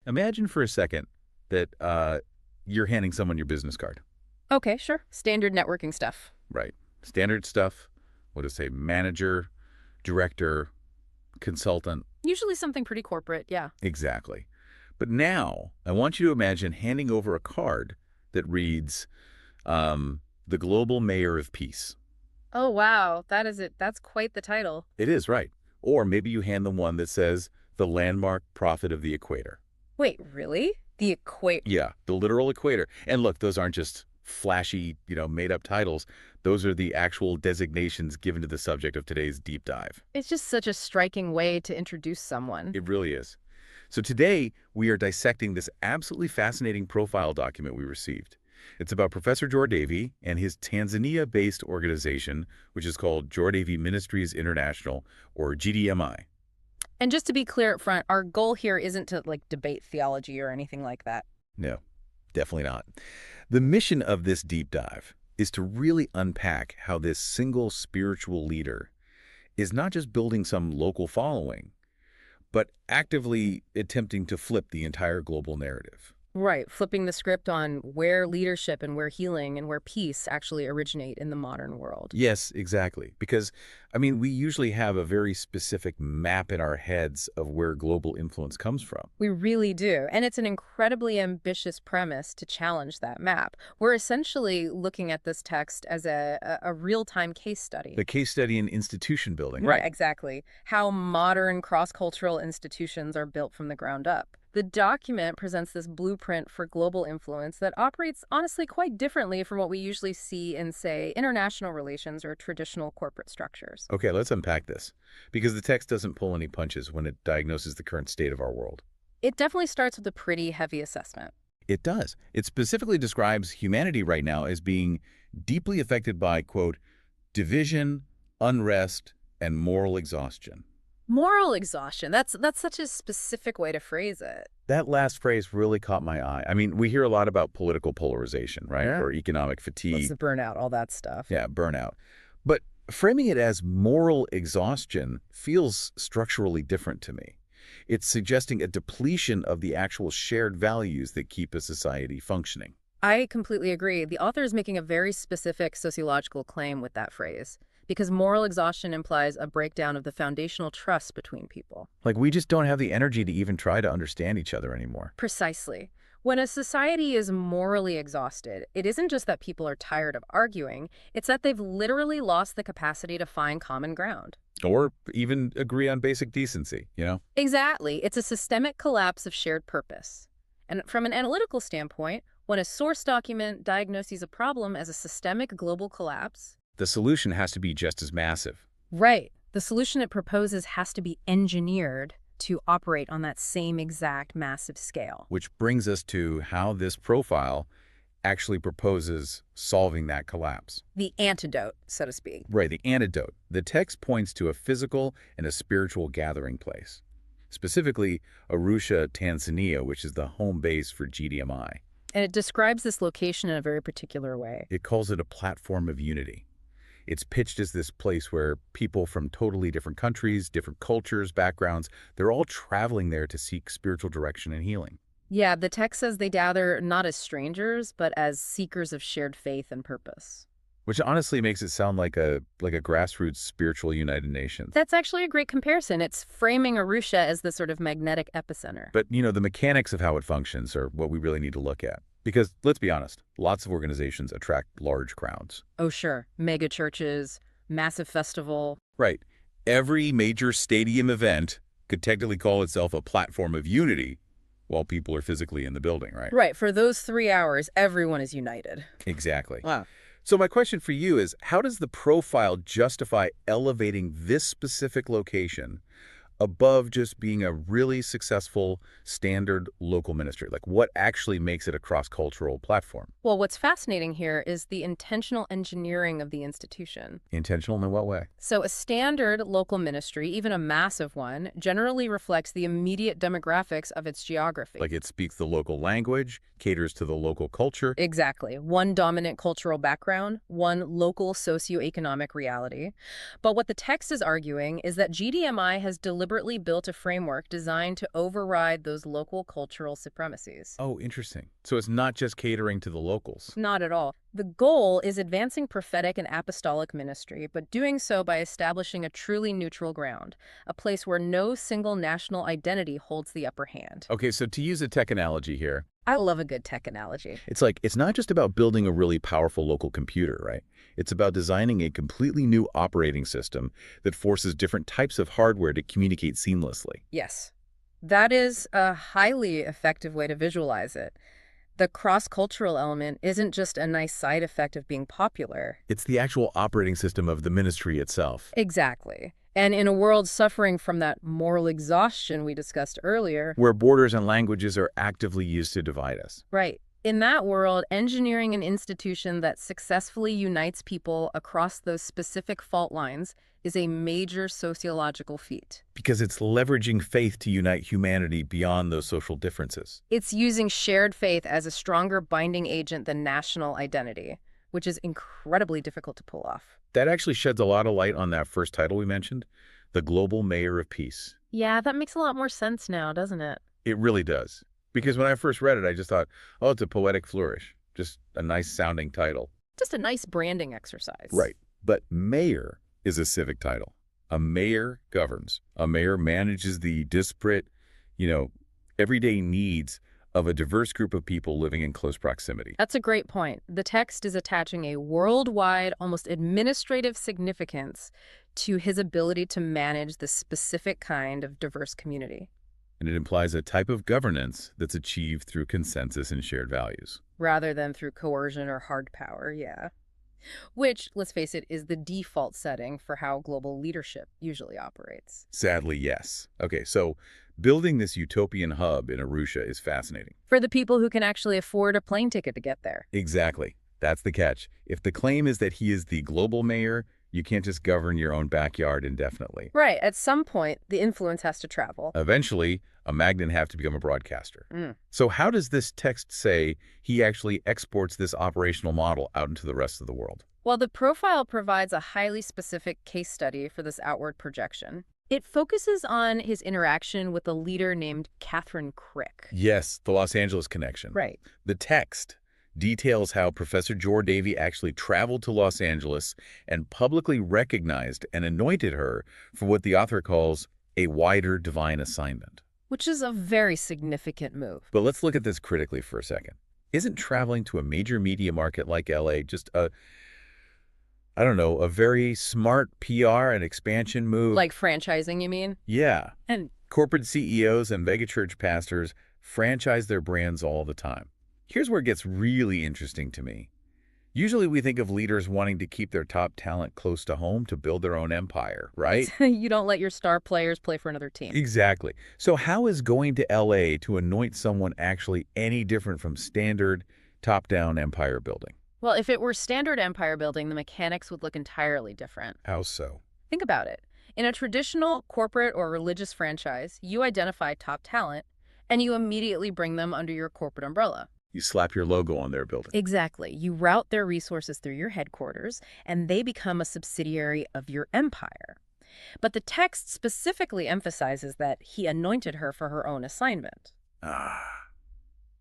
Imagine for a second that you're handing someone your business card. Okay, sure. Standard networking stuff. Right. Standard stuff. What does it say? Manager, director, consultant. Usually something pretty corporate, yeah. Exactly. But now I want you to imagine handing over a card that reads, the Global Mayor of Peace. Oh, wow. That is it. That's quite the title. It is, right. Or maybe you hand them one that says, the Landmark Prophet of the Equator. Wait, really? The equate. Yeah, the literal equator. And look, those aren't just flashy, made-up titles. Those are the actual designations given to the subject of today's deep dive. It's just such a striking way to introduce someone. It really is. So today, we are dissecting this absolutely fascinating profile document we received. It's about Professor Geordavie and his Tanzania-based organization, which is called Geordavie Ministries International, or GDMI. And just to be clear up front, our goal here isn't to debate theology or anything like that. No, definitely not. The mission of this deep dive is to really unpack how this single spiritual leader is not just building some local following, but actively attempting to flip the entire global narrative. Right, flipping the script on where leadership and where healing and where peace actually originate in the modern world. Yes, exactly. Because, we usually have a very specific map in our heads of where global influence comes from. We really do. And it's an incredibly ambitious premise to challenge that map. We're essentially looking at this text as a real-time case study. The case study in institution building. Right, exactly. How modern cross-cultural institutions are built from the ground up. The document presents this blueprint for global influence that operates, honestly, quite differently from what we usually see in, say, international relations or traditional corporate structures. Okay, let's unpack this, because the text doesn't pull any punches when it diagnoses the current state of our world. It definitely starts with a pretty heavy assessment. It does. It specifically describes humanity right now as being deeply affected by, quote, division, unrest, and moral exhaustion. Moral exhaustion. That's such a specific way to phrase it. That last phrase really caught my eye. We hear a lot about political polarization, right? Yeah. Or economic fatigue. What's the burnout, all that stuff. Yeah, burnout. But framing it as moral exhaustion feels structurally different to me. It's suggesting a depletion of the actual shared values that keep a society functioning. I completely agree. The author is making a very specific sociological claim with that phrase, because moral exhaustion implies a breakdown of the foundational trust between people. Like, we just don't have the energy to even try to understand each other anymore. Precisely. When a society is morally exhausted, it isn't just that people are tired of arguing, it's that they've literally lost the capacity to find common ground. Or even agree on basic decency, Exactly. It's a systemic collapse of shared purpose. And from an analytical standpoint, when a source document diagnoses a problem as a systemic global collapse, the solution has to be just as massive. right. The solution it proposes has to be engineered to operate on that same exact massive scale. Which brings us to how this profile actually proposes solving that collapse. The antidote, so to speak. Right, the antidote. The text points to a physical and a spiritual gathering place. Specifically, Arusha, Tanzania, which is the home base for GDMI. And it describes this location in a very particular way. It calls it a platform of unity. It's pitched as this place where people from totally different countries, different cultures, backgrounds, they're all traveling there to seek spiritual direction and healing. Yeah, the text says they gather not as strangers, but as seekers of shared faith and purpose. Which honestly makes it sound like a grassroots spiritual United Nations. That's actually a great comparison. It's framing Arusha as the sort of magnetic epicenter. But, the mechanics of how it functions are what we really need to look at. Because, let's be honest, lots of organizations attract large crowds. Oh, sure. Mega churches, massive festival. Right. Every major stadium event could technically call itself a platform of unity while people are physically in the building, right? Right. For those 3 hours, everyone is united. Exactly. Wow. So my question for you is, how does the profile justify elevating this specific location above just being a really successful standard local ministry? Like, what actually makes it a cross-cultural platform? Well, what's fascinating here is the intentional engineering of the institution. Intentional in what way? So a standard local ministry, even a massive one, generally reflects the immediate demographics of its geography. Like, it speaks the local language, caters to the local culture. Exactly. One dominant cultural background, one local socioeconomic reality. But what the text is arguing is that GDMI has deliberately deliberately built a framework designed to override those local cultural supremacies. Oh, interesting. So it's not just catering to the locals. Not at all. The goal is advancing prophetic and apostolic ministry, but doing so by establishing a truly neutral ground, a place where no single national identity holds the upper hand. Okay, so to use a tech analogy here, I love a good tech analogy. it's like it's not just about building a really powerful local computer, right? It's about designing a completely new operating system that forces different types of hardware to communicate seamlessly. Yes, that is a highly effective way to visualize it. The cross-cultural element isn't just a nice side effect of being popular. It's the actual operating system of the ministry itself. Exactly. And in a world suffering from that moral exhaustion we discussed earlier, Where borders and languages are actively used to divide us. right, in that world, engineering an institution that successfully unites people across those specific fault lines is a major sociological feat. Because it's leveraging faith to unite humanity beyond those social differences. It's using shared faith as a stronger binding agent than national identity, which is incredibly difficult to pull off. That actually sheds a lot of light on that first title we mentioned, the Global Mayor of Peace. Yeah, that makes a lot more sense now, doesn't it? It really does. Because when I first read it, I just thought, oh, it's a poetic flourish. Just a nice sounding title. Just a nice branding exercise. Right. But mayor is a civic title. A mayor governs. A mayor manages the disparate, everyday needs of a diverse group of people living in close proximity. That's a great point. The text is attaching a worldwide, almost administrative significance to his ability to manage this specific kind of diverse community. And it implies a type of governance that's achieved through consensus and shared values. Rather than through coercion or hard power, yeah. Which, let's face it, is the default setting for how global leadership usually operates. Sadly, yes. Okay, so building this utopian hub in Arusha is fascinating. For the people who can actually afford a plane ticket to get there. Exactly. That's the catch. If the claim is that he is the global mayor, you can't just govern your own backyard indefinitely. Right. At some point, the influence has to travel. Eventually, a magnate have to become a broadcaster. So how does this text say he actually exports this operational model out into the rest of the world? Well, the profile provides a highly specific case study for this outward projection. It focuses on his interaction with a leader named Catherine Crick. Yes, the Los Angeles connection. Right. The text details how Professor Geordavie actually traveled to Los Angeles and publicly recognized and anointed her for what the author calls a wider divine assignment. Which is a very significant move. But let's look at this critically for a second. Isn't traveling to a major media market like LA just a very smart PR and expansion move? Like franchising, you mean? Yeah. And Corporate CEOs and megachurch pastors franchise their brands all the time. Here's where it gets really interesting to me. Usually we think of leaders wanting to keep their top talent close to home to build their own empire, right? you don't let your star players play for another team. Exactly. So how is going to LA to anoint someone actually any different from standard top-down empire building? Well, if it were standard empire building, the mechanics would look entirely different. How so? Think about it. In a traditional corporate or religious franchise, you identify top talent, and you immediately bring them under your corporate umbrella. You slap your logo on their building. Exactly. You route their resources through your headquarters, and they become a subsidiary of your empire. But the text specifically emphasizes that he anointed her for her own assignment.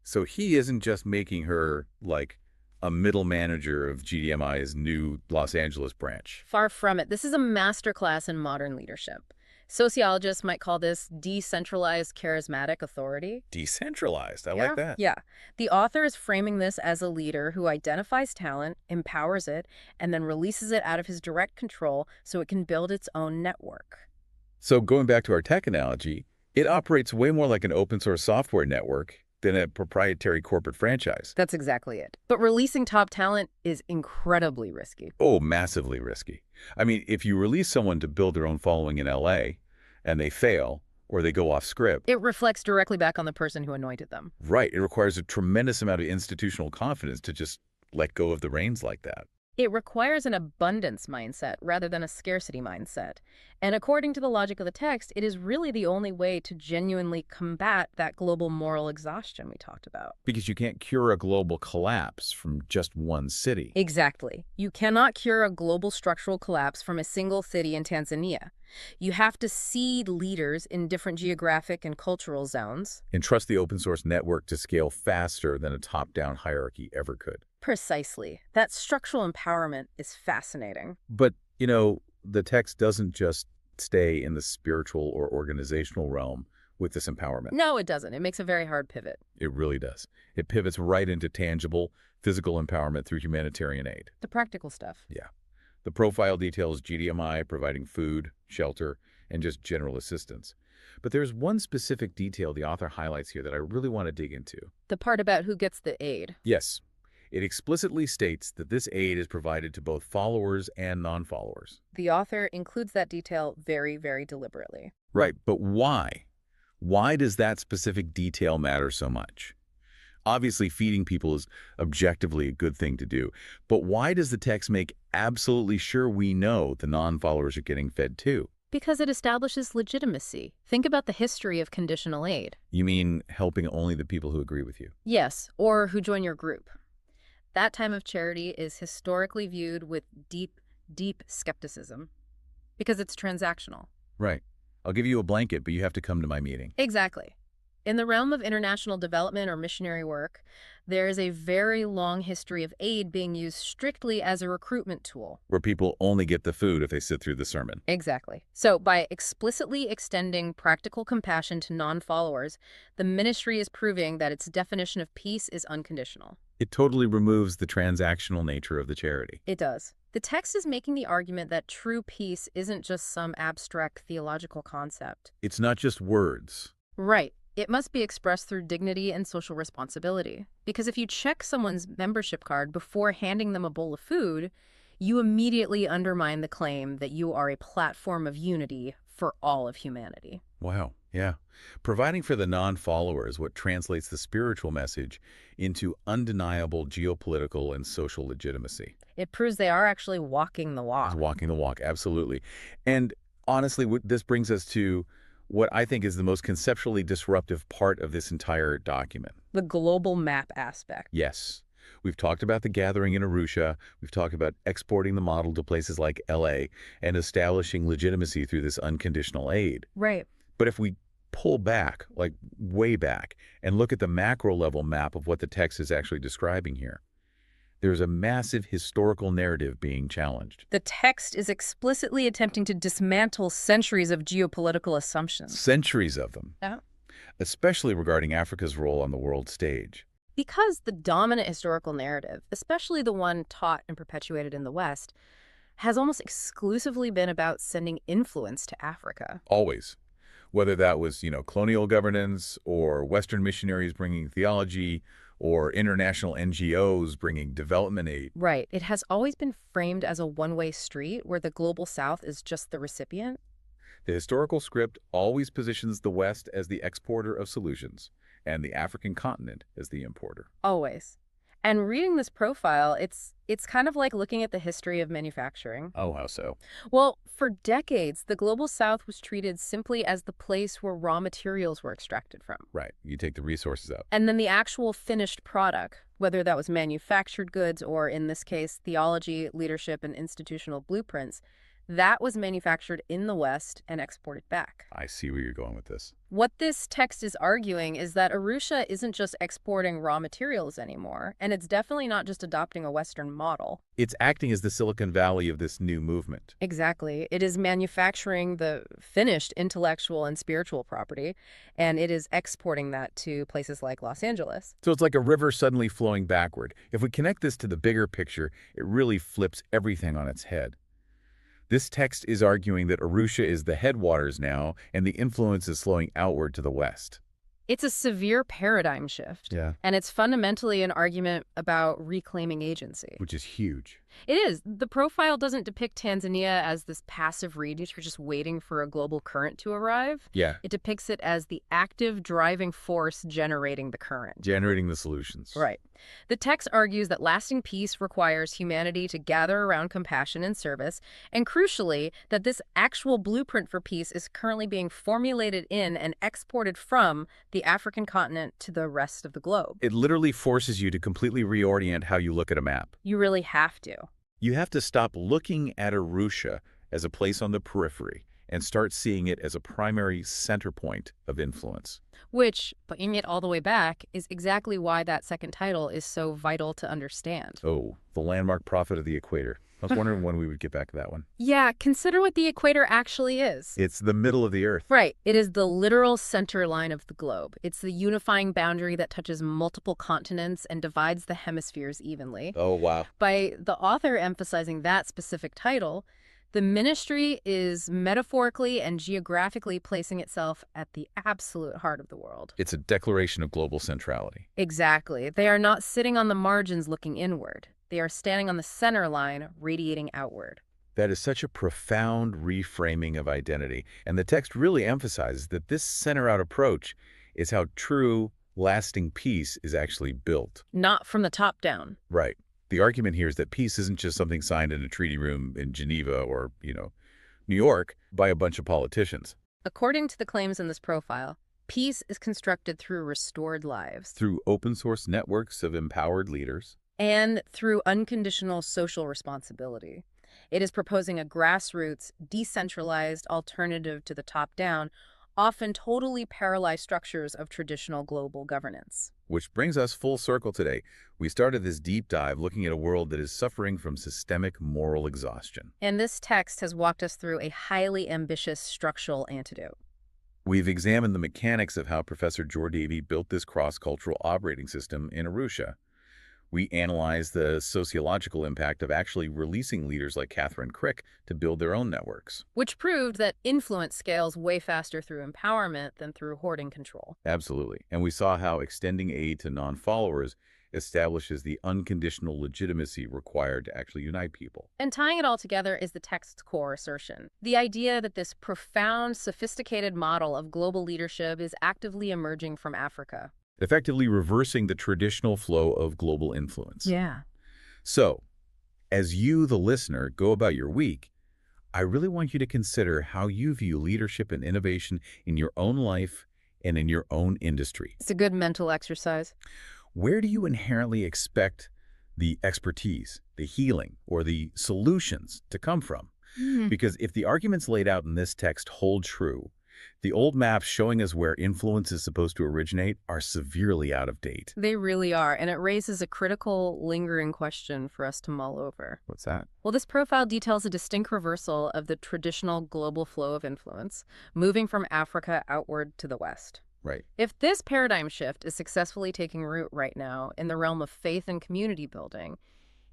So he isn't just making her, like, a middle manager of GDMI's new Los Angeles branch. Far from it. This is a masterclass in modern leadership. Sociologists might call this decentralized charismatic authority. Decentralized. I like that. Yeah. The author is framing this as a leader who identifies talent, empowers it, and then releases it out of his direct control so it can build its own network. So going back to our tech analogy, it operates way more like an open source software network than a proprietary corporate franchise. That's exactly it. But releasing top talent is incredibly risky. Oh, massively risky. I mean, if you release someone to build their own following in LA and they fail or they go off script. It reflects directly back on the person who anointed them. Right. It requires a tremendous amount of institutional confidence to just let go of the reins like that. It requires an abundance mindset rather than a scarcity mindset. And according to the logic of the text, it is really the only way to genuinely combat that global moral exhaustion we talked about. Because you can't cure a global collapse from just one city. Exactly. You cannot cure a global structural collapse from a single city in Tanzania. You have to seed leaders in different geographic and cultural zones. And trust the open source network to scale faster than a top-down hierarchy ever could. Precisely. That structural empowerment is fascinating. But, the text doesn't just stay in the spiritual or organizational realm with this empowerment. No, it doesn't. It makes a very hard pivot. It really does. It pivots right into tangible, physical empowerment through humanitarian aid. The practical stuff. Yeah. The profile details GDMI providing food, shelter, and just general assistance. But there's one specific detail the author highlights here that I really want to dig into. The part about who gets the aid. Yes. It explicitly states that this aid is provided to both followers and non-followers. The author includes that detail very, very deliberately. Right, but why? Why does that specific detail matter so much? Obviously, feeding people is objectively a good thing to do, but why does the text make absolutely sure we know the non-followers are getting fed too? Because it establishes legitimacy. Think about the history of conditional aid. You mean helping only the people who agree with you? Yes, or who join your group. That time of charity is historically viewed with deep, deep skepticism because it's transactional. Right. I'll give you a blanket, but you have to come to my meeting. Exactly. In the realm of international development or missionary work, there is a very long history of aid being used strictly as a recruitment tool. Where people only get the food if they sit through the sermon. Exactly. So by explicitly extending practical compassion to non-followers, the ministry is proving that its definition of peace is unconditional. It totally removes the transactional nature of the charity. It does. The text is making the argument that true peace isn't just some abstract theological concept. It's not just words. Right. It must be expressed through dignity and social responsibility. Because if you check someone's membership card before handing them a bowl of food, you immediately undermine the claim that you are a platform of unity for all of humanity. Wow, yeah. Providing for the non-followers what translates the spiritual message into undeniable geopolitical and social legitimacy. It proves they are actually walking the walk. Walking the walk, absolutely. And honestly, this brings us to what I think is the most conceptually disruptive part of this entire document. The global map aspect. Yes. We've talked about the gathering in Arusha. We've talked about exporting the model to places like LA and establishing legitimacy through this unconditional aid. Right. But if we pull back, like way back, and look at the macro level map of what the text is actually describing here, there's a massive historical narrative being challenged. The text is explicitly attempting to dismantle centuries of geopolitical assumptions. Centuries of them. Yeah. Especially regarding Africa's role on the world stage. Because the dominant historical narrative, especially the one taught and perpetuated in the West, has almost exclusively been about sending influence to Africa. Always. Whether that was, colonial governance or Western missionaries bringing theology or international NGOs bringing development aid. Right. It has always been framed as a one-way street where the global South is just the recipient. The historical script always positions the West as the exporter of solutions and the African continent as the importer. Always. And reading this profile, it's kind of like looking at the history of manufacturing. Oh, how so? Well, for decades, the global South was treated simply as the place where raw materials were extracted from. Right. You take the resources out. And then the actual finished product, whether that was manufactured goods or, in this case, theology, leadership, and institutional blueprints, that was manufactured in the West and exported back. I see where you're going with this. What this text is arguing is that Arusha isn't just exporting raw materials anymore, and it's definitely not just adopting a Western model. It's acting as the Silicon Valley of this new movement. Exactly. It is manufacturing the finished intellectual and spiritual property, and it is exporting that to places like Los Angeles. So it's like a river suddenly flowing backward. If we connect this to the bigger picture, it really flips everything on its head. This text is arguing that Arusha is the headwaters now, and the influence is flowing outward to the West. It's a severe paradigm shift. Yeah. And it's fundamentally an argument about reclaiming agency. Which is huge. It is. The profile doesn't depict Tanzania as this passive reed who's just waiting for a global current to arrive. Yeah. It depicts it as the active driving force generating the current. Generating the solutions. Right. The text argues that lasting peace requires humanity to gather around compassion and service, and crucially, that this actual blueprint for peace is currently being formulated in and exported from the African continent to the rest of the globe. It literally forces you to completely reorient how you look at a map. You really have to. You have to stop looking at Arusha as a place on the periphery and start seeing it as a primary center point of influence. Which, putting it all the way back, is exactly why that second title is so vital to understand. Oh, the landmark prophet of the equator. I was wondering when we would get back to that one. Yeah, consider what the equator actually is. It's the middle of the Earth. Right. It is the literal center line of the globe. It's the unifying boundary that touches multiple continents and divides the hemispheres evenly. Oh, wow. By the author emphasizing that specific title, the ministry is metaphorically and geographically placing itself at the absolute heart of the world. It's a declaration of global centrality. Exactly. They are not sitting on the margins looking inward. They are standing on the center line, radiating outward. That is such a profound reframing of identity, and the text really emphasizes that this center-out approach is how true, lasting peace is actually built. Not from the top down. Right. The argument here is that peace isn't just something signed in a treaty room in Geneva or, New York by a bunch of politicians. According to the claims in this profile, peace is constructed through restored lives. Through open-source networks of empowered leaders. And through unconditional social responsibility. It is proposing a grassroots, decentralized alternative to the top-down, often totally paralyzed structures of traditional global governance. Which brings us full circle today. We started this deep dive looking at a world that is suffering from systemic moral exhaustion. And this text has walked us through a highly ambitious structural antidote. We've examined the mechanics of how Professor Geordavie built this cross-cultural operating system in Arusha. We analyzed the sociological impact of actually releasing leaders like Catherine Crick to build their own networks. Which proved that influence scales way faster through empowerment than through hoarding control. Absolutely. And we saw how extending aid to non-followers establishes the unconditional legitimacy required to actually unite people. And tying it all together is the text's core assertion. The idea that this profound, sophisticated model of global leadership is actively emerging from Africa. Effectively reversing the traditional flow of global influence. Yeah. So, as you, the listener, go about your week, I really want you to consider how you view leadership and innovation in your own life and in your own industry. It's a good mental exercise. Where do you inherently expect the expertise, the healing, or the solutions to come from? Because if the arguments laid out in this text hold true, the old maps showing us where influence is supposed to originate are severely out of date. They really are, and it raises a critical, lingering question for us to mull over. What's that? Well, this profile details a distinct reversal of the traditional global flow of influence, moving from Africa outward to the West. Right. If this paradigm shift is successfully taking root right now in the realm of faith and community building,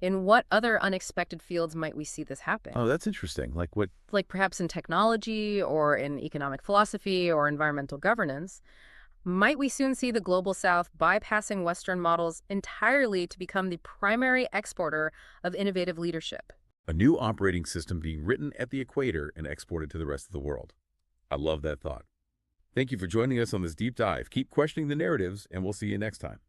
in what other unexpected fields might we see this happen? Oh, that's interesting. Like what? Like perhaps in technology or in economic philosophy or environmental governance. Might we soon see the Global South bypassing Western models entirely to become the primary exporter of innovative leadership? A new operating system being written at the equator and exported to the rest of the world. I love that thought. Thank you for joining us on this deep dive. Keep questioning the narratives, and we'll see you next time.